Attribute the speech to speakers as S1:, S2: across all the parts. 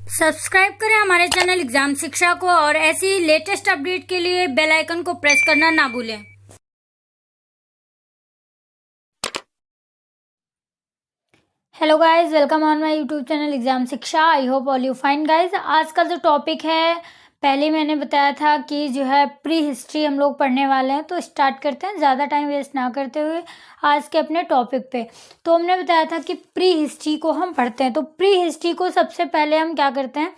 S1: Subscribe करें हमारे channel exam शिक्षा को और ऐसी लेटेस्ट अपडेट के लिए बेल आइकन को प्रेस करना ना भूलें। Hello guys, welcome on my YouTube channel exam Shiksha. I hope all you fine guys. आज का जो टॉपिक है, पहले मैंने बताया था कि जो है प्री हिस्ट्री हम लोग पढ़ने वाले हैं, तो स्टार्ट करते हैं ज़्यादा टाइम वेस्ट ना करते हुए आज के अपने टॉपिक पे। तो हमने बताया था कि प्री हिस्ट्री को हम पढ़ते हैं। तो प्री हिस्ट्री को सबसे पहले हम क्या करते हैं,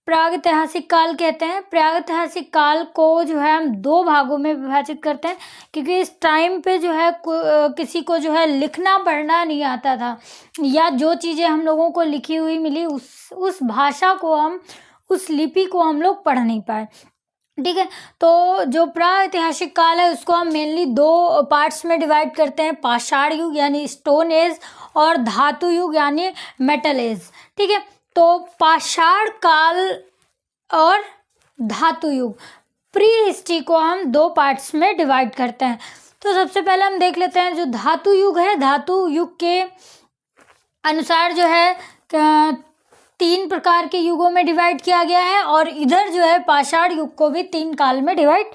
S1: प्रागैतिहासिक काल कहते हैं। प्रागैतिहासिक काल को जो है हम दो भागों में विभाजित करते हैं, क्योंकि इस टाइम पे जो है किसी को जो है लिखना पढ़ना नहीं आता था, या जो चीज़ें हम लोगों को लिखी हुई मिली उस भाषा को हम, उस लिपि को हम लोग पढ़ नहीं पाए। ठीक है, तो जो प्रागैतिहासिक काल है उसको हम मेनली दो पार्ट्स में डिवाइड करते हैं, पाषाण युग यानी स्टोन एज और धातु युग यानी मेटल एज। ठीक है, तो पाषाण काल और धातु युग, प्री हिस्ट्री को हम दो पार्ट्स में डिवाइड करते हैं। तो सबसे पहले हम देख लेते हैं जो धातु युग है। धातु युग के अनुसार जो है तीन प्रकार के युगों में डिवाइड किया गया है, और इधर जो है पाषाण युग को भी तीन काल में डिवाइड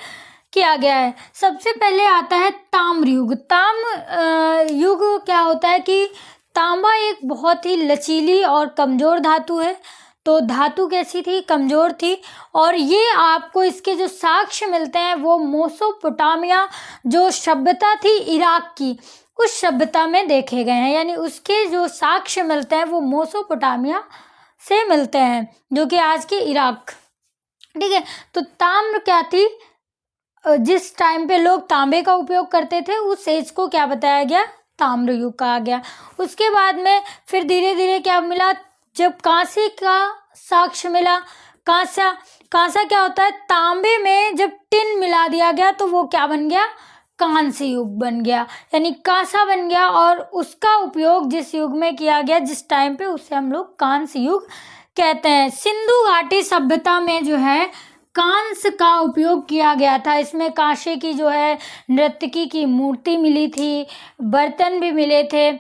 S1: किया गया है। सबसे पहले आता है ताम्र युग। ताम्र युग क्या होता है कि तांबा एक बहुत ही लचीली और कमज़ोर धातु है। तो धातु कैसी थी, कमज़ोर थी, और ये आपको इसके जो साक्ष्य मिलते हैं वो मेसोपोटामिया जो सभ्यता थी इराक की, उस सभ्यता में देखे गए हैं। यानी उसके जो साक्ष्य मिलते हैं वो मेसोपोटामिया से मिलते हैं, जो कि आज के इराक। ठीक है, तो ताम्र क्या थी, जिस टाइम पे लोग तांबे का उपयोग करते थे उस एज को क्या बताया गया, ताम्र युग कहा गया। उसके बाद में फिर धीरे धीरे क्या मिला, जब कांसे का साक्ष्य मिला। कांसा क्या होता है, तांबे में जब टिन मिला दिया गया तो वो क्या बन गया, कांस्य युग बन गया, यानी कांसा बन गया। और उसका उपयोग जिस युग में किया गया, जिस टाइम पे, उसे हम लोग कांस्य युग कहते हैं। सिंधु घाटी सभ्यता में जो है कांस्य का उपयोग किया गया था। इसमें कांसे की जो है नर्तकी की मूर्ति मिली थी, बर्तन भी मिले थे।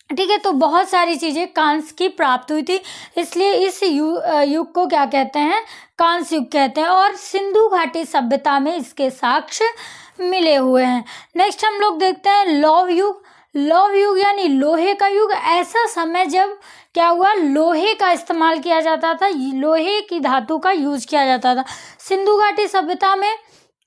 S1: ठीक है, तो बहुत सारी चीज़ें कांस्य की प्राप्त हुई थी, इसलिए इस युग को क्या कहते हैं, कांस्य युग कहते हैं। और सिंधु घाटी सभ्यता में इसके साक्ष्य मिले हुए हैं। नेक्स्ट हम लोग देखते हैं लौह युग। लौह युग यानी लोहे का युग। ऐसा समय जब क्या हुआ, लोहे का इस्तेमाल किया जाता था, लोहे की धातु का यूज किया जाता था। सिंधु घाटी सभ्यता में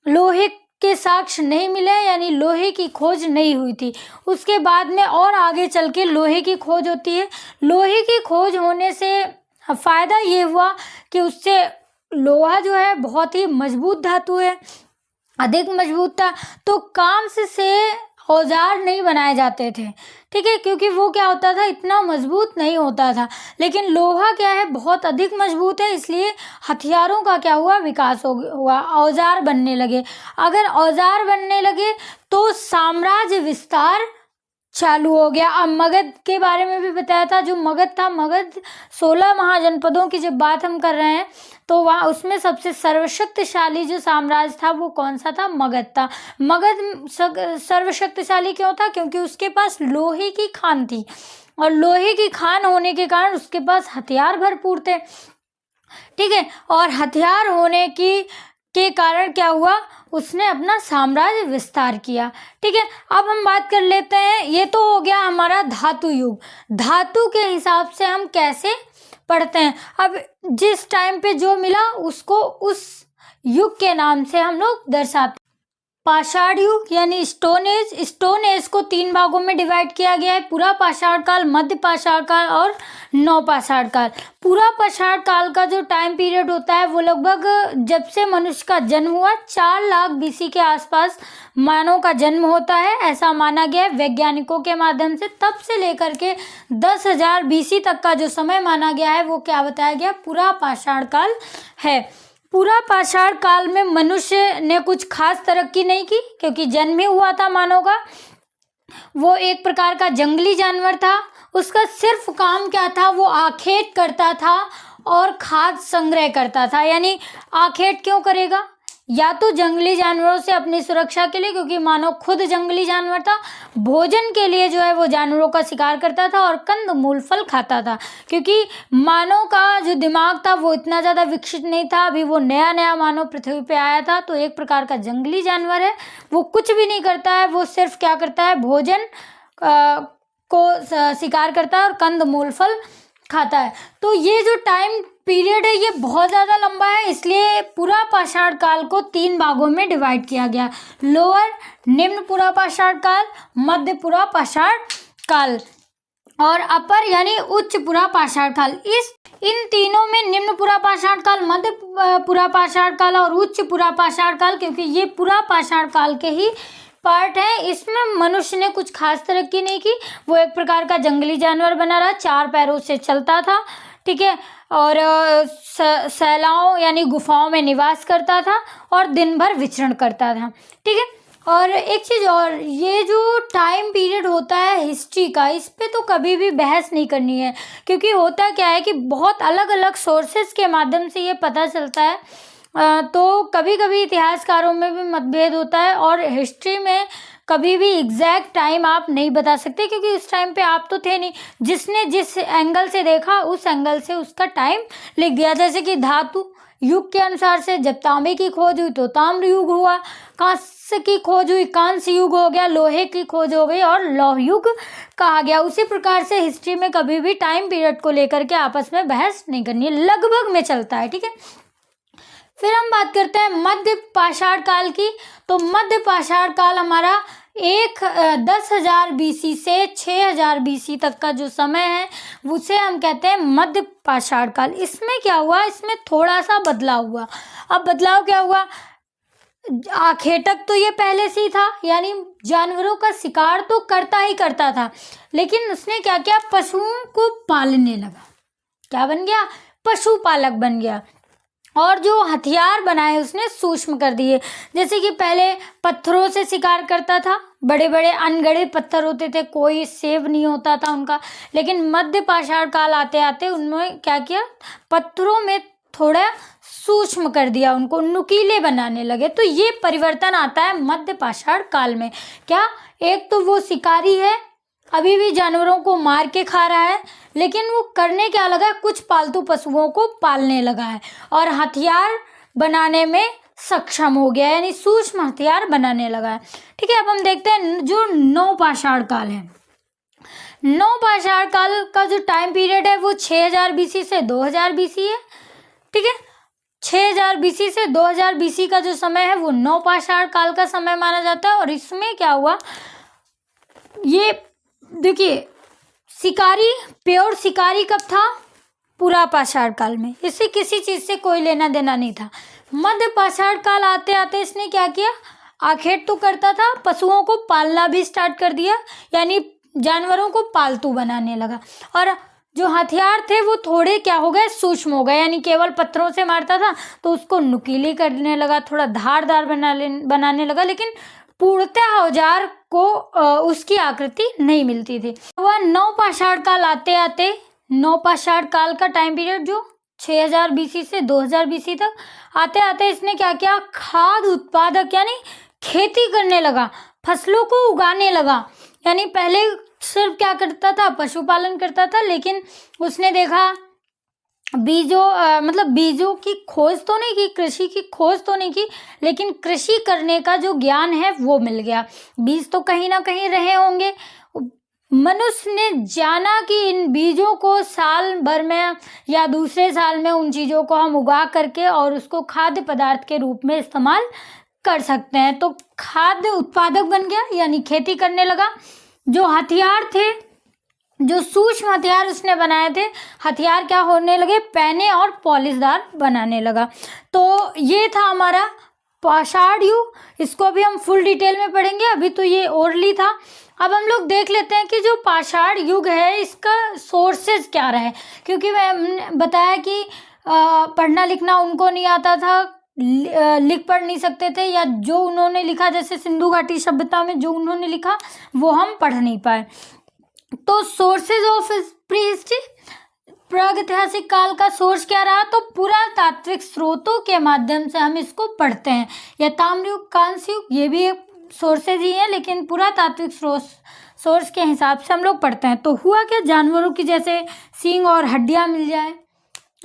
S1: लोहे के साक्ष्य नहीं मिले, यानी लोहे की खोज नहीं हुई थी। उसके बाद में और आगे चल के लोहे की खोज होती है। लोहे की खोज होने से फायदा ये हुआ कि उससे लोहा जो है बहुत ही मजबूत धातु है, अधिक मजबूत था, तो कांस्य से औजार नहीं बनाए जाते थे। ठीक है, क्योंकि वो क्या होता था, इतना मजबूत नहीं होता था। लेकिन लोहा क्या है, बहुत अधिक मजबूत है, इसलिए हथियारों का क्या हुआ, विकास हुआ, औजार बनने लगे। अगर औजार बनने लगे तो साम्राज्य विस्तार चालू हो गया। अब मगध के बारे में भी बताया था। जो मगध था, मगध 16 महाजनपदों की जब बात हम कर रहे हैं, तो वहाँ उसमें सबसे सर्वशक्तिशाली जो साम्राज्य था वो कौन सा था, मगध था। मगध सर्वशक्तिशाली क्यों था, क्योंकि उसके पास लोहे की खान थी, और लोहे की खान होने के कारण उसके पास हथियार भरपूर थे। ठीक है, और हथियार होने के कारण क्या हुआ, उसने अपना साम्राज्य विस्तार किया। ठीक है, अब हम बात कर लेते हैं, ये तो हो गया हमारा धातु युग। धातु के हिसाब से हम कैसे पढ़ते हैं, अब जिस टाइम पे जो मिला उसको उस युग के नाम से हम लोग दर्शाते हैं। पाषाण युग यानी स्टोन एज। स्टोन एज को तीन भागों में डिवाइड किया गया है, पूरा पाषाण काल, मध्य पाषाण काल और नवपाषाण काल। पूरा पाषाण काल का जो टाइम पीरियड होता है वो लगभग जब से मनुष्य का जन्म हुआ 4 लाख बीसी के आसपास मानव का जन्म होता है, ऐसा माना गया है वैज्ञानिकों के माध्यम से। तब से लेकर के 10,000 बीसी तक का जो समय माना गया है वो क्या बताया गया, पूरा पाषाण काल है। पूरा पाषाण काल में मनुष्य ने कुछ खास तरक्की नहीं की, क्योंकि जन्म ही हुआ था मानव का। वो एक प्रकार का जंगली जानवर था। उसका सिर्फ काम क्या था, वो आखेट करता था और खाद्य संग्रह करता था। यानी आखेट क्यों करेगा, या तो जंगली जानवरों से अपनी सुरक्षा के लिए, क्योंकि मानव खुद जंगली जानवर था, भोजन के लिए जो है वो जानवरों का शिकार करता था, और कंद मूल फल खाता था, क्योंकि मानव का जो दिमाग था वो इतना ज़्यादा विकसित नहीं था, अभी वो नया नया मानव पृथ्वी पे आया था। तो एक प्रकार का जंगली जानवर है, वो कुछ भी नहीं करता है, वो सिर्फ क्या करता है, भोजन को शिकार करता है और कंद मूल फल खाता है। तो ये जो टाइम पीरियड है ये बहुत ज़्यादा लंबा है, इसलिए पूरा पाषाण काल को 3 भागों में डिवाइड किया गया, लोअर निम्न पूरा पाषाण काल, मध्य पूरा पाषाण काल और अपर यानी उच्च पूरा पाषाण काल। इन तीनों में निम्न पूरा पाषाण काल, मध्य पूरा पाषाण काल और उच्च पूरा पाषाण काल, क्योंकि ये पूरा पाषाण काल के ही पार्ट है। इसमें मनुष्य ने कुछ खास तरक्की नहीं की, वो एक प्रकार का जंगली जानवर बना रहा, 4 पैरों से चलता था, ठीक है, और सैलाओं यानी गुफाओं में निवास करता था और दिन भर विचरण करता था, ठीक है। और एक चीज़ और, ये जो टाइम पीरियड होता है हिस्ट्री का, इस पे तो कभी भी बहस नहीं करनी है, क्योंकि होता क्या है कि बहुत अलग अलग सोर्सेस के माध्यम से ये पता चलता है। तो कभी कभी इतिहासकारों में भी मतभेद होता है, और हिस्ट्री में कभी भी एग्जैक्ट टाइम आप नहीं बता सकते, क्योंकि उस टाइम पे आप तो थे नहीं, जिसने जिस एंगल से देखा उस एंगल से उसका टाइम लिख दिया। जैसे कि धातु युग के अनुसार से जब तांबे की खोज हुई तो ताम्र युग हुआ, कांस्य की खोज हुई कांस्य युग हो गया, लोहे की खोज हो गई और लौह युग कहा गया। उसी प्रकार से हिस्ट्री में कभी भी टाइम पीरियड को लेकर के आपस में बहस नहीं करनी है, लगभग में चलता है, ठीक है। फिर हम बात करते हैं मध्य पाषाण काल की। तो मध्य पाषाण काल हमारा 10,000 BC से 6,000 BC तक का जो समय है उसे हम कहते हैं मध्य पाषाण काल। इसमें क्या हुआ, इसमें थोड़ा सा बदलाव हुआ। अब बदलाव क्या हुआ, आखेटक तो ये पहले से ही था, यानी जानवरों का शिकार तो करता ही करता था, लेकिन उसने क्या किया, पशुओं को पालने लगा। क्या बन गया, पशुपालक बन गया। और जो हथियार बनाए उसने सूक्ष्म कर दिए। जैसे कि पहले पत्थरों से शिकार करता था, बड़े बड़े अनगढ़े पत्थर होते थे, कोई सेव नहीं होता था उनका, लेकिन मध्य पाषाण काल आते आते उन्होंने क्या किया, पत्थरों में थोड़ा सूक्ष्म कर दिया, उनको नुकीले बनाने लगे। तो ये परिवर्तन आता है मध्य पाषाण काल में। क्या, एक तो वो शिकारी है, अभी भी जानवरों को मार के खा रहा है, लेकिन वो करने क्या लगा है, कुछ पालतू पशुओं को पालने लगा है और हथियार बनाने में सक्षम हो गया, यानी सूक्ष्म हथियार बनाने लगा है, ठीक है। अब हम देखते हैं जो नवपाषाण काल है। नवपाषाण काल का जो टाइम पीरियड है वो 6,000 BC से 2,000 BC है, ठीक है। 6,000 BC से 2,000 BC का जो समय है वो नवपाषाण काल का समय माना जाता है। और इसमें क्या हुआ, ये देखिए, शिकारी, प्योर शिकारी कब था, पूरा पाषाण काल में, इससे किसी चीज से कोई लेना देना नहीं था। मध्य पाषाण काल आते आते इसने क्या किया, आखेट तो करता था, पशुओं को पालना भी स्टार्ट कर दिया, यानी जानवरों को पालतू बनाने लगा। और जो हथियार थे वो थोड़े क्या हो गए, सूक्ष्म हो गए, यानी केवल पत्थरों से मारता था तो उसको नुकीले करने लगा, थोड़ा धारदार बनाने लगा, लेकिन पूर्णतः औजार को उसकी आकृति नहीं मिलती थी। वह नवपाषाण काल आते आते, नवपाषाण काल का टाइम पीरियड जो 6,000 BC से 2,000 BC तक आते आते इसने क्या किया, खाद्य उत्पादक यानी खेती करने लगा, फसलों को उगाने लगा। यानी पहले सिर्फ क्या करता था, पशुपालन करता था, लेकिन उसने देखा बीजों की खोज तो नहीं की, कृषि की खोज तो नहीं की, लेकिन कृषि करने का जो ज्ञान है वो मिल गया। बीज तो कहीं ना कहीं रहे होंगे, मनुष्य ने जाना कि इन बीजों को साल भर में या दूसरे साल में उन चीज़ों को हम उगा करके और उसको खाद्य पदार्थ के रूप में इस्तेमाल कर सकते हैं। तो खाद्य उत्पादक बन गया, यानी खेती करने लगा। जो हथियार थे, जो सूक्ष्म हथियार उसने बनाए थे, हथियार क्या होने लगे, पैने और पॉलिशदार बनाने लगा। तो ये था हमारा पाषाण युग, इसको भी हम फुल डिटेल में पढ़ेंगे, अभी तो ये ओरली था। अब हम लोग देख लेते हैं कि जो पाषाण युग है इसका सोर्सेज क्या रहे, क्योंकि मैंने बताया कि पढ़ना लिखना उनको नहीं आता था, लिख पढ़ नहीं सकते थे, या जो उन्होंने लिखा, जैसे सिंधु घाटी सभ्यता में जो उन्होंने लिखा वो हम पढ़ नहीं पाए। तो सोर्सेज ऑफ प्री हिस्ट्री, प्रागैतिहासिक काल का सोर्स क्या रहा, तो पुरातात्विक स्रोतों के माध्यम से हम इसको पढ़ते हैं। या ताम्रयुग, कांस्य युग, ये भी एक सोर्सेज ही हैं, लेकिन पुरातात्विक सोर्स के हिसाब से हम लोग पढ़ते हैं। तो हुआ क्या, जानवरों की जैसे सींग और हड्डियां मिल जाए,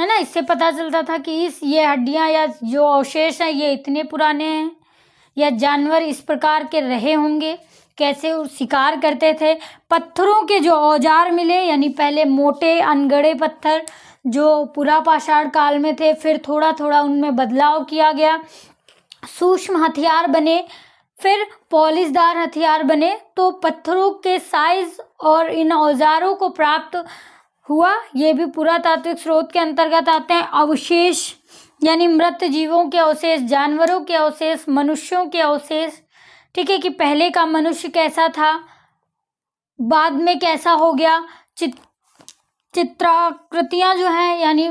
S1: है ना, इससे पता चलता था कि ये हड्डियां या जो अवशेष हैं ये इतने पुराने हैं, या जानवर इस प्रकार के रहे होंगे, कैसे वो शिकार करते थे। पत्थरों के जो औजार मिले, यानी पहले मोटे अनगढ़े पत्थर जो पुरापाषाण काल में थे, फिर थोड़ा थोड़ा उनमें बदलाव किया गया, सूक्ष्म हथियार बने, फिर पॉलिशदार हथियार बने। तो पत्थरों के साइज और इन औजारों को प्राप्त हुआ, ये भी पुरातात्विक स्रोत के अंतर्गत आते हैं। अवशेष यानी मृत जीवों के अवशेष, जानवरों के अवशेष, मनुष्यों के अवशेष, ठीक है, कि पहले का मनुष्य कैसा था, बाद में कैसा हो गया। चित्राकृतियां जो हैं, यानी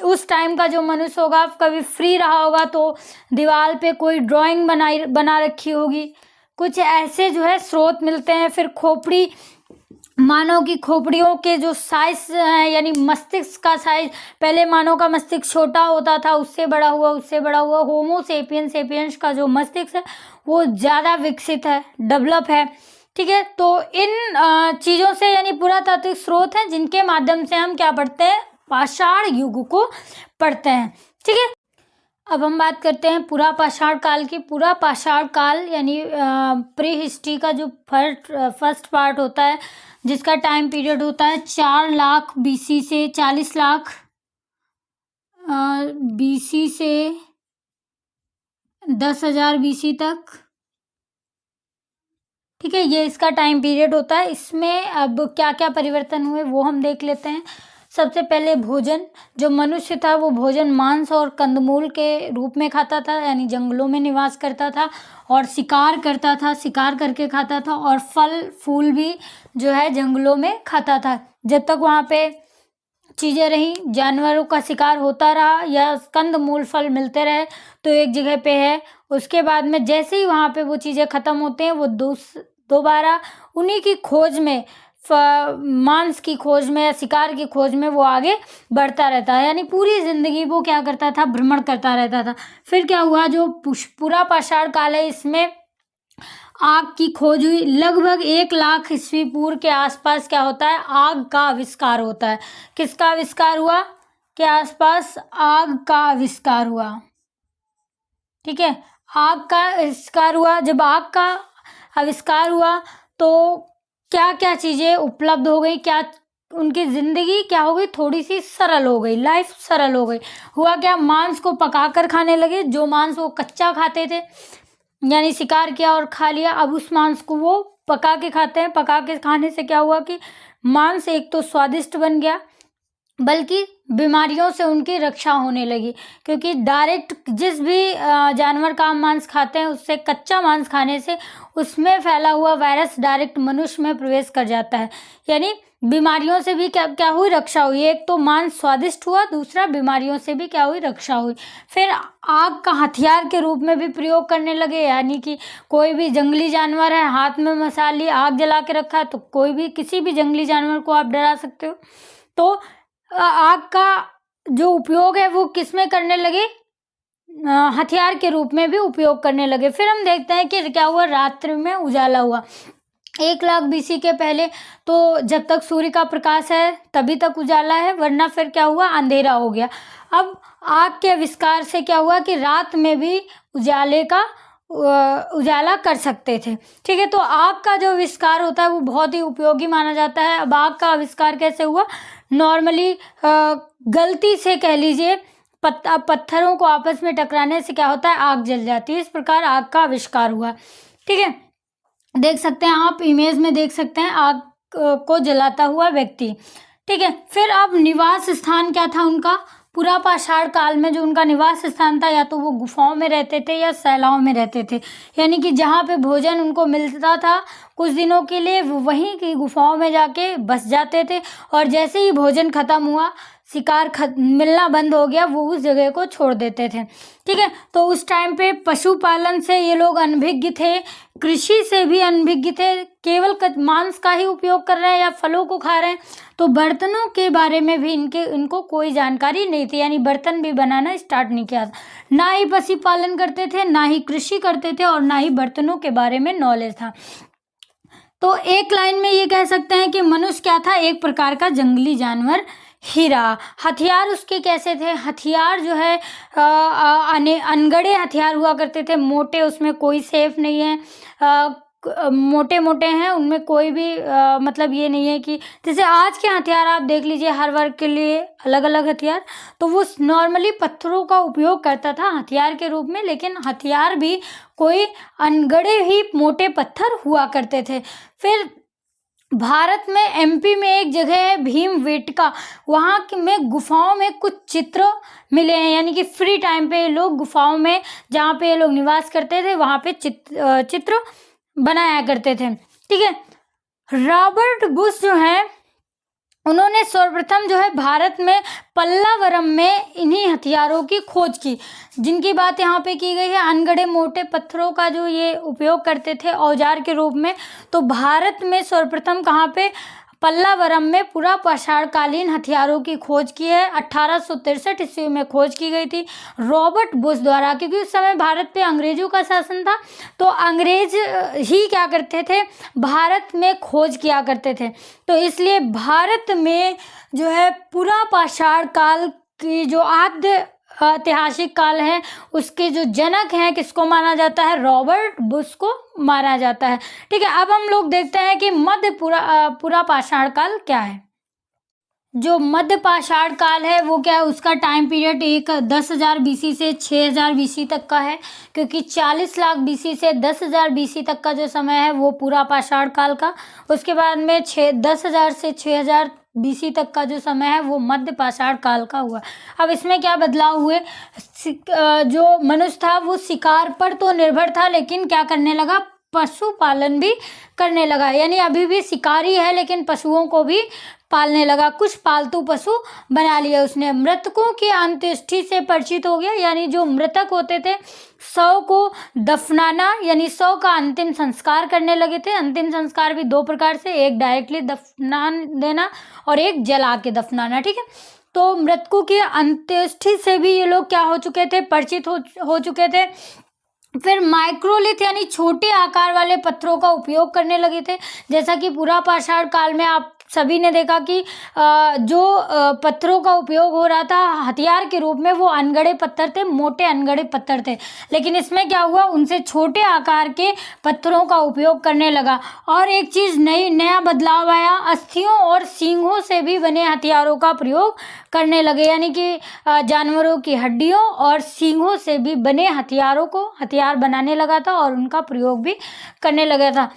S1: उस टाइम का जो मनुष्य होगा, कभी फ्री रहा होगा तो दीवार पे कोई ड्राइंग बना रखी होगी, कुछ ऐसे जो है स्रोत मिलते हैं। फिर खोपड़ी, मानव की खोपड़ियों के जो साइज है, यानी मस्तिष्क का साइज, पहले मानव का मस्तिष्क छोटा होता था, उससे बड़ा हुआ, उससे बड़ा हुआ। होमो सेपियंस का जो मस्तिष्क है वो ज़्यादा विकसित है, डेवलप है, ठीक है। तो इन चीज़ों से, यानी पुरातात्विक स्रोत हैं जिनके माध्यम से हम क्या पढ़ते हैं, पाषाण युग को पढ़ते हैं, ठीक है। अब हम बात करते हैं पुरापाषाण काल की। पुरापाषाण काल यानी प्री हिस्ट्री का जो फर्स्ट पार्ट होता है, जिसका टाइम पीरियड होता है 4 लाख बीसी से 40 लाख बीसी से 10,000 बीसी तक, ठीक है, ये इसका टाइम पीरियड होता है। इसमें अब क्या क्या परिवर्तन हुए वो हम देख लेते हैं। सबसे पहले भोजन, जो मनुष्य था वो भोजन मांस और कंदमूल के रूप में खाता था, यानी जंगलों में निवास करता था और शिकार करता था, शिकार करके खाता था, और फल फूल भी जो है जंगलों में खाता था। जब तक वहाँ पे चीज़ें रहीं, जानवरों का शिकार होता रहा या कंदमूल फल मिलते रहे तो एक जगह पे है। उसके बाद में जैसे ही वहाँ पे वो चीज़ें ख़त्म होते हैं, वो दोबारा उन्हीं की खोज में, मांस की खोज में या शिकार की खोज में वो आगे बढ़ता रहता है, यानी पूरी जिंदगी वो क्या करता था, भ्रमण करता रहता था। फिर क्या हुआ, जो पुरापाषाण काल है, इसमें आग की खोज हुई। लगभग 1 लाख ईस्वी पूर्व के आसपास क्या होता है, आग का आविष्कार होता है। किसका आविष्कार हुआ, के आसपास आग का आविष्कार हुआ, ठीक है, आग का आविष्कार हुआ। जब आग का आविष्कार हुआ तो क्या क्या चीज़ें उपलब्ध हो गई, क्या उनकी ज़िंदगी क्या हो गई, थोड़ी सी सरल हो गई, लाइफ सरल हो गई। हुआ क्या, मांस को पकाकर खाने लगे। जो मांस वो कच्चा खाते थे, यानी शिकार किया और खा लिया, अब उस मांस को वो पका के खाते हैं। पका के खाने से क्या हुआ कि मांस एक तो स्वादिष्ट बन गया, बल्कि बीमारियों से उनकी रक्षा होने लगी, क्योंकि डायरेक्ट जिस भी जानवर का हम मांस खाते हैं, उससे कच्चा मांस खाने से उसमें फैला हुआ वायरस डायरेक्ट मनुष्य में प्रवेश कर जाता है, यानी बीमारियों से भी क्या क्या हुई, रक्षा हुई। एक तो मांस स्वादिष्ट हुआ, दूसरा बीमारियों से भी क्या हुई, रक्षा हुई। फिर आग का हथियार के रूप में भी प्रयोग करने लगे, यानी कि कोई भी जंगली जानवर है, हाथ में मसाल ली, आग जला के रखा, तो कोई भी किसी भी जंगली जानवर को आप डरा सकते हो। तो आग का जो उपयोग है वो किस में करने लगे, हथियार के रूप में भी उपयोग करने लगे। फिर हम देखते हैं कि क्या हुआ, रात्रि में उजाला हुआ। 1 लाख बीसी के पहले तो जब तक सूर्य का प्रकाश है तभी तक उजाला है, वरना फिर क्या हुआ, अंधेरा हो गया। अब आग के आविष्कार से क्या हुआ कि रात में भी उजाला कर सकते थे, ठीक है। तो आग का जो आविष्कार होता है वो बहुत ही उपयोगी माना जाता है। अब आग का आविष्कार कैसे हुआ, नॉर्मली गलती से कह लीजिए, पत्थरों को आपस में टकराने से क्या होता है, आग जल जाती है। इस प्रकार आग का आविष्कार हुआ, ठीक है। देख सकते हैं आप, इमेज में देख सकते हैं आग को जलाता हुआ व्यक्ति, ठीक है। फिर अब निवास स्थान क्या था उनका, पुरापाषाण काल में जो उनका निवास स्थान था, या तो वो गुफाओं में रहते थे या सैलाओं में रहते थे, यानी कि जहाँ पे भोजन उनको मिलता था कुछ दिनों के लिए, वो वहीं की गुफाओं में जाके बस जाते थे, और जैसे ही भोजन खत्म हुआ शिकार मिलना बंद हो गया, वो उस जगह को छोड़ देते थे। ठीक है, तो उस टाइम पे पशुपालन से ये लोग अनभिज्ञ थे, कृषि से भी अनभिज्ञ थे, केवल मांस का ही उपयोग कर रहे हैं या फलों को खा रहे हैं। तो बर्तनों के बारे में भी इनको कोई जानकारी नहीं थी, यानी बर्तन भी बनाना स्टार्ट नहीं किया था। ना ही पशुपालन करते थे, ना ही कृषि करते थे, और ना ही बर्तनों के बारे में नॉलेज था। तो एक लाइन में ये कह सकते हैं कि मनुष्य क्या था, एक प्रकार का जंगली जानवर ही रहा। हथियार उसके कैसे थे, हथियार जो है अनगढ़े हथियार हुआ करते थे, मोटे, उसमें कोई सेफ नहीं है, मोटे मोटे हैं, उनमें कोई भी मतलब ये नहीं है कि जैसे आज के हथियार आप देख लीजिए, हर वर्ग के लिए अलग अलग हथियार, तो वो नॉर्मली पत्थरों का उपयोग करता था हथियार के रूप में, लेकिन हथियार भी कोई अनगढ़े ही मोटे पत्थर हुआ करते थे। फिर भारत में एमपी में एक जगह है भीमबेटका, वहाँ में गुफाओं में कुछ चित्र मिले हैं, यानी कि फ्री टाइम पे लोग गुफाओं में, जहाँ पे लोग निवास करते थे, वहाँ पे चित्र बनाया करते थे। ठीक है, रॉबर्ट बुश जो है, उन्होंने सर्वप्रथम जो है भारत में पल्लावरम में इन्हीं हथियारों की खोज की, जिनकी बात यहाँ पे की गई है, अनगढ़े मोटे पत्थरों का जो ये उपयोग करते थे औजार के रूप में। तो भारत में सर्वप्रथम कहाँ पे, पल्लावरम में पूरा पाषाणकालीन हथियारों की खोज की है। 1863 ईस्वी में खोज की गई थी रॉबर्ट बुश द्वारा, क्योंकि उस समय भारत पे अंग्रेजों का शासन था, तो अंग्रेज ही क्या करते थे, भारत में खोज किया करते थे। तो इसलिए भारत में जो है पूरा पाषाण काल की जो आद्य ऐतिहासिक काल है, उसके जो जनक हैं किसको माना जाता है, रॉबर्ट बुश को माना जाता है। ठीक है, अब हम लोग देखते हैं कि मध्य पूरा पाषाण काल क्या है। जो मध्य पाषाण काल है वो क्या है, उसका टाइम पीरियड 10,000 BC से 6,000 BC तक का है, क्योंकि 40 लाख BC से 10,000 BC तक का जो समय है वो पूरा पाषाण काल का। उसके बाद में 10,000 से 6,000 BC तक का जो समय है वो मध्य पाषाण काल का हुआ। अब इसमें क्या बदलाव हुए, जो मनुष्य था वो शिकार पर तो निर्भर था, लेकिन क्या करने लगा, पशुपालन भी करने लगा, यानी अभी भी शिकारी है लेकिन पशुओं को भी पालने लगा, कुछ पालतू पशु बना लिया उसने। मृतकों की अंत्येष्टि से परिचित हो गया, यानी जो मृतक होते थे शव को दफनाना, यानी शव का अंतिम संस्कार करने लगे थे। अंतिम संस्कार भी दो प्रकार से, एक डायरेक्टली दफना देना और एक जला के दफनाना। ठीक है, तो मृतकों की अंत्येष्टि से भी ये लोग क्या हो चुके थे, परिचित हो चुके थे। फिर माइक्रोलिथ यानी छोटे आकार वाले पत्थरों का उपयोग करने लगे थे, जैसा कि पूरा पाषाण काल में आप सभी ने देखा कि जो पत्थरों का उपयोग हो रहा था हथियार के रूप में, वो अनगढ़े पत्थर थे, मोटे अनगढ़े पत्थर थे। लेकिन इसमें क्या हुआ, उनसे छोटे आकार के पत्थरों का उपयोग करने लगा। और एक चीज़ नया बदलाव आया, अस्थियों और सींगों से भी बने हथियारों का प्रयोग करने लगे, यानी कि जानवरों की हड्डियों और सींगों से भी बने हथियार बनाने लगा था और उनका प्रयोग भी करने लगा था।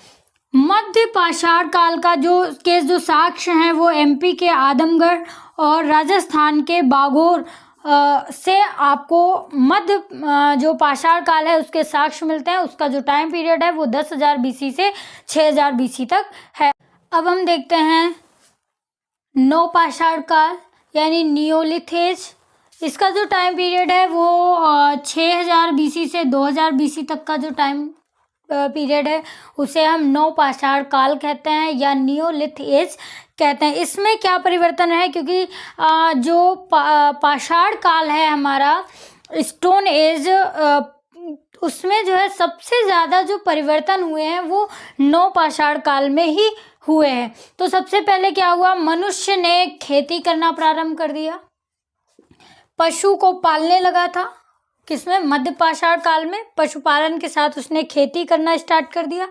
S1: मध्य पाषाण काल का जो साक्ष्य हैं वो एमपी के आदमगढ़ और राजस्थान के बागोर से आपको मध्य जो पाषाण काल है उसके साक्ष्य मिलते हैं। उसका जो टाइम पीरियड है वो 10,000 BC से 6,000 BC तक है। अब हम देखते हैं नौ पाषाण काल यानी नियोलिथ एज। इसका जो टाइम पीरियड है वो 6,000 BC से 2,000 BC तक का जो टाइम पीरियड है उसे हम नौ पाषाण काल कहते हैं या नियोलिथ एज कहते हैं। इसमें क्या परिवर्तन है, क्योंकि जो पाषाण काल है हमारा स्टोन एज, उसमें जो है सबसे ज़्यादा जो परिवर्तन हुए हैं वो नौ पाषाण काल में ही हुए हैं। तो सबसे पहले क्या हुआ, मनुष्य ने खेती करना प्रारंभ कर दिया, पशु को पालने लगा था। किसमें, मध्य पाषाण काल में पशुपालन के साथ उसने खेती करना स्टार्ट कर दिया।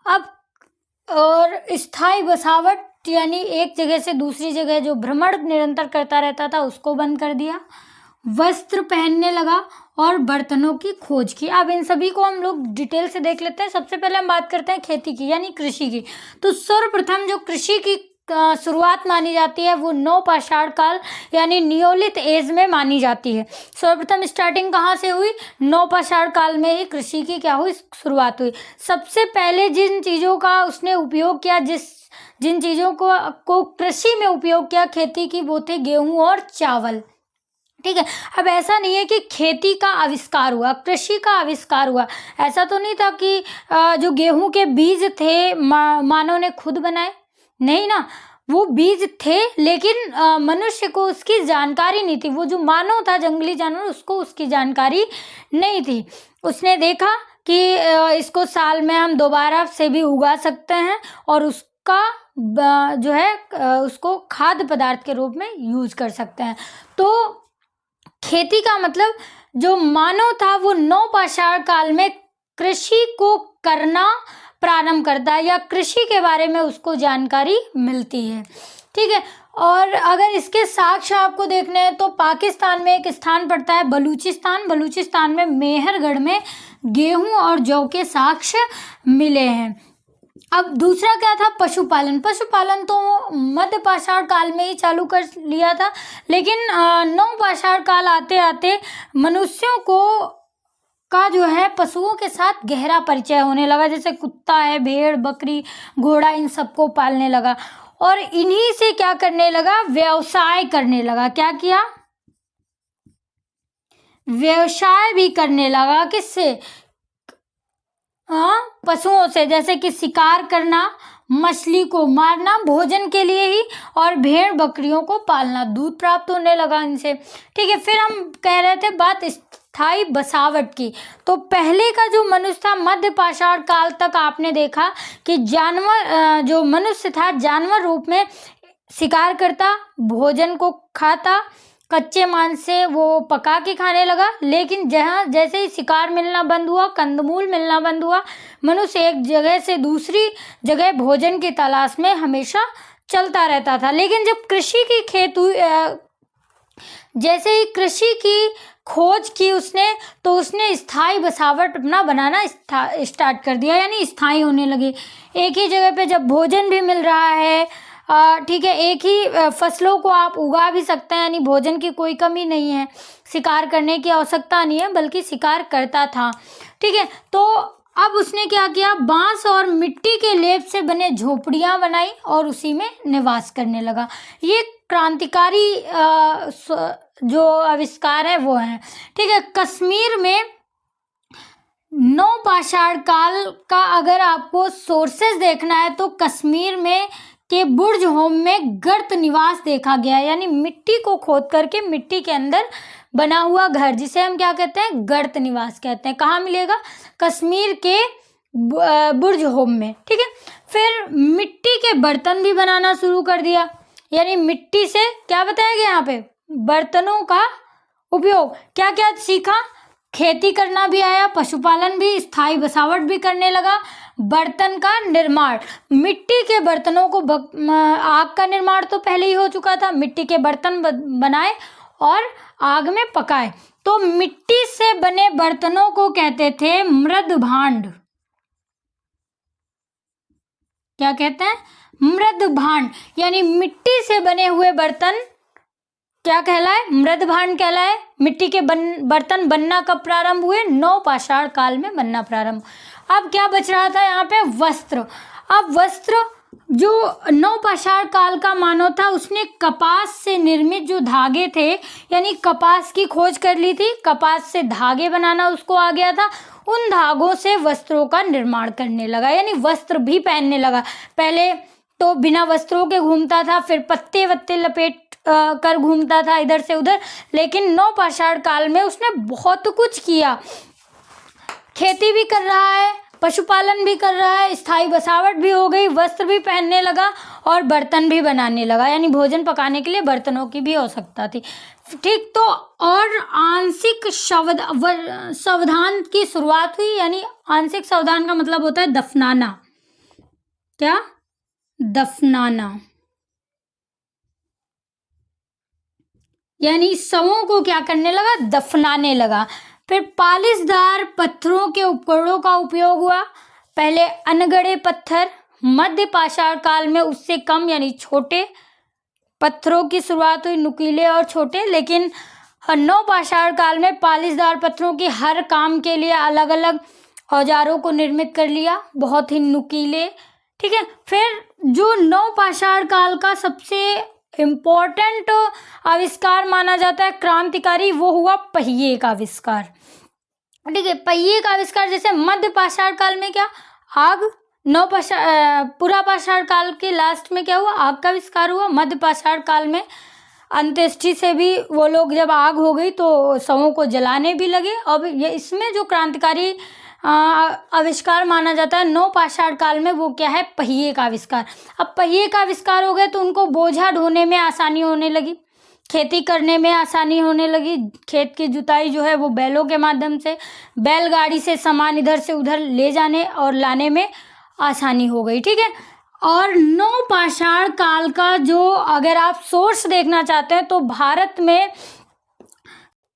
S1: अब और स्थायी बसावट यानी एक जगह से दूसरी जगह जो भ्रमण निरंतर करता रहता था उसको बंद कर दिया। वस्त्र पहनने लगा और बर्तनों की खोज की। अब इन सभी को हम लोग डिटेल से देख लेते हैं। सबसे पहले हम बात करते हैं खेती की यानी कृषि की। तो सर्वप्रथम जो कृषि की शुरुआत मानी जाती है वो नवपाषाण काल यानी नियोलित एज में मानी जाती है। सर्वप्रथम स्टार्टिंग कहाँ से हुई? नवपाषाण काल में ही कृषि की क्या हुई? शुरुआत हुई। सबसे पहले जिन चीज़ों का उसने उपयोग किया, जिन चीज़ों को कृषि में उपयोग किया खेती की, वो थे गेहूं और चावल। ठीक है। अब ऐसा नहीं है कि खेती का आविष्कार हुआ, कृषि का आविष्कार हुआ, ऐसा तो नहीं था कि जो गेहूं के बीज थे मानव ने खुद बनाए, नहीं ना, वो बीज थे लेकिन मनुष्य को उसकी जानकारी नहीं थी। वो जो मानव था, जंगली जानवर, उसको उसकी जानकारी नहीं थी। उसने देखा कि इसको साल में हम दोबारा से भी उगा सकते हैं और उसका जो है उसको खाद्य पदार्थ के रूप में यूज कर सकते हैं। तो खेती का मतलब जो मानव था वो नवपाषाण काल में कृषि को करना प्रारंभ करता है या कृषि के बारे में उसको जानकारी मिलती है। ठीक है। और अगर इसके साक्ष्य आपको देखने हैं तो पाकिस्तान में एक स्थान पड़ता है बलूचिस्तान। बलूचिस्तान में मेहरगढ़ में गेहूं और जौ के साक्ष्य मिले हैं। अब दूसरा क्या था? पशुपालन। पशुपालन तो मध्यपाषाण काल में ही चालू कर लिया था, लेकिन नवपाषाण काल आते आते मनुष्यों का जो है पशुओं के साथ गहरा परिचय होने लगा। जैसे कुत्ता है, भेड़, बकरी, घोड़ा, इन सबको पालने लगा और इन्हीं से क्या करने लगा? व्यवसाय करने लगा। क्या किया? व्यवसाय भी करने लगा। किससे? पशुओं से, जैसे कि शिकार करना, मछली को मारना भोजन के लिए ही, और भेड़ बकरियों को पालना, दूध प्राप्त होने लगा इनसे। ठीक है। फिर हम कह रहे थे बात स्थायी बसावट की। तो पहले का जो मनुष्य था, मध्यपाषाण काल तक आपने देखा कि जानवर, जो मनुष्य था जानवर रूप में शिकार करता, भोजन को खाता, कच्चे मांस से वो पका के खाने लगा। लेकिन जैसे ही शिकार मिलना बंद हुआ, कंदमूल मिलना बंद हुआ, मनुष्य एक जगह से दूसरी जगह भोजन की तलाश में हमेशा चलता रहता था। लेकिन जब कृषि की जैसे ही कृषि की खोज की उसने, तो उसने स्थायी बसावट अपना बनाना स्टार्ट कर दिया, यानी स्थायी होने लगे। एक ही जगह पे जब भोजन भी मिल रहा है, ठीक है, एक ही फसलों को आप उगा भी सकते हैं, यानी भोजन की कोई कमी नहीं है, शिकार करने की आवश्यकता नहीं है, बल्कि शिकार करता था। ठीक है। तो अब उसने क्या किया? बांस और मिट्टी के लेप से बने झोपड़ियां बनाई और उसी में निवास करने लगा। ये क्रांतिकारी जो आविष्कार है वो है। ठीक है। कश्मीर में नवपाषाण काल का अगर आपको सोर्सेज देखना है तो कश्मीर में के बुर्ज होम में गर्त निवास देखा गया, यानी मिट्टी को खोद करके मिट्टी के अंदर बना हुआ घर, जिसे हम क्या कहते हैं? गर्त निवास कहते हैं। कहाँ मिलेगा? कश्मीर के बुर्ज होम में। ठीक है। फिर मिट्टी के बर्तन भी बनाना शुरू कर दिया, यानी मिट्टी से क्या बताया गया यहाँ पे? बर्तनों का उपयोग। क्या क्या सीखा? खेती करना भी आया, पशुपालन भी, स्थायी बसावट भी करने लगा, बर्तन का निर्माण, मिट्टी के बर्तनों को आग का निर्माण तो पहले ही हो चुका था, मिट्टी के बर्तन बनाए और आग में पकाए। तो मिट्टी से बने बर्तनों को कहते थे मृद भांड। क्या कहते हैं? मृद भांड, यानी मिट्टी से बने हुए बर्तन क्या कहलाए? मृद भांड कहलाए। मिट्टी के बर्तन बनना कब प्रारंभ हुए? नवपाषाण काल में बनना प्रारंभ। अब क्या बच रहा था यहाँ पे? वस्त्र। अब वस्त्र जो नवपाषाण काल का मानव था उसने कपास से निर्मित जो धागे थे, यानी कपास की खोज कर ली थी, कपास से धागे बनाना उसको आ गया था, उन धागों से वस्त्रों का निर्माण करने लगा, यानी वस्त्र भी पहनने लगा। पहले तो बिना वस्त्रों के घूमता था, फिर पत्ते वत्ते लपेट कर घूमता था इधर से उधर, लेकिन नवपाषाण काल में उसने बहुत कुछ किया। खेती भी कर रहा है, पशुपालन भी कर रहा है, स्थायी बसावट भी हो गई, वस्त्र भी पहनने लगा और बर्तन भी बनाने लगा, यानी भोजन पकाने के लिए बर्तनों की भी आवश्यकता थी। ठीक। तो और आंशिक सावधान की शुरुआत हुई, यानी आंशिक सावधान का मतलब होता है दफनाना। क्या? दफनाना, यानी शवों को क्या करने लगा? दफनाने लगा। फिर पालिशदार पत्थरों के उपकरणों का उपयोग हुआ। पहले अनगढ़े पत्थर, मध्य पाषाण काल में उससे कम यानी छोटे पत्थरों की शुरुआत हुई, नुकीले और छोटे। लेकिन नवपाषाण काल में पालिशदार पत्थरों की हर काम के लिए अलग अलग औजारों को निर्मित कर लिया, बहुत ही नुकीले। ठीक है, फिर जो नवपाषाण काल का सबसे इम्पोर्टेंट आविष्कार माना जाता है, क्रांतिकारी, वो हुआ पहिए का आविष्कार। ठीक है, पहिए का आविष्कार। जैसे मध्य पाषाण काल में क्या, आग। पूरा पाषाण काल के लास्ट में क्या हुआ, आग का आविष्कार हुआ। मध्य पाषाण काल में अंत्येष्टि से भी वो लोग, जब आग हो गई तो शवों को जलाने भी लगे। अब ये इसमें जो क्रांतिकारी आविष्कार माना जाता है नवपाषाण काल में, वो क्या है, पहिए का आविष्कार। अब पहिए का आविष्कार हो गया तो उनको बोझा ढोने में आसानी होने लगी, खेती करने में आसानी होने लगी। खेत की जुताई जो है वो बैलों के माध्यम से, बैलगाड़ी से सामान इधर से उधर ले जाने और लाने में आसानी हो गई। ठीक है, और नवपाषाण काल का जो अगर आप सोर्स देखना चाहते हैं तो भारत में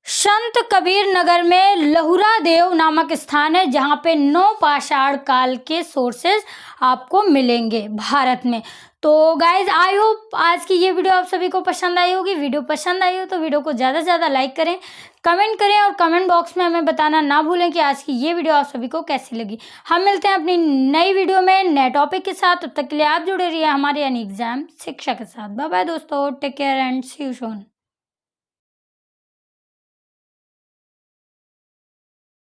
S1: संत कबीर नगर में लहुरा देव नामक स्थान है, जहाँ पे नवपाषाण काल के सोर्सेज आपको मिलेंगे भारत में। तो गाइज, आई होप आज की ये वीडियो आप सभी को पसंद आई होगी। वीडियो पसंद आई हो तो वीडियो को ज़्यादा से ज़्यादा लाइक करें, कमेंट करें और कमेंट बॉक्स में हमें बताना ना भूलें कि आज की ये वीडियो आप सभी को कैसी लगी। हम मिलते हैं अपनी नई वीडियो में नए टॉपिक के साथ। तब तक के लिए आप जुड़े रहिए हमारे यानी एग्जाम शिक्षा के साथ। बाय बाय दोस्तों, take care and see you soon.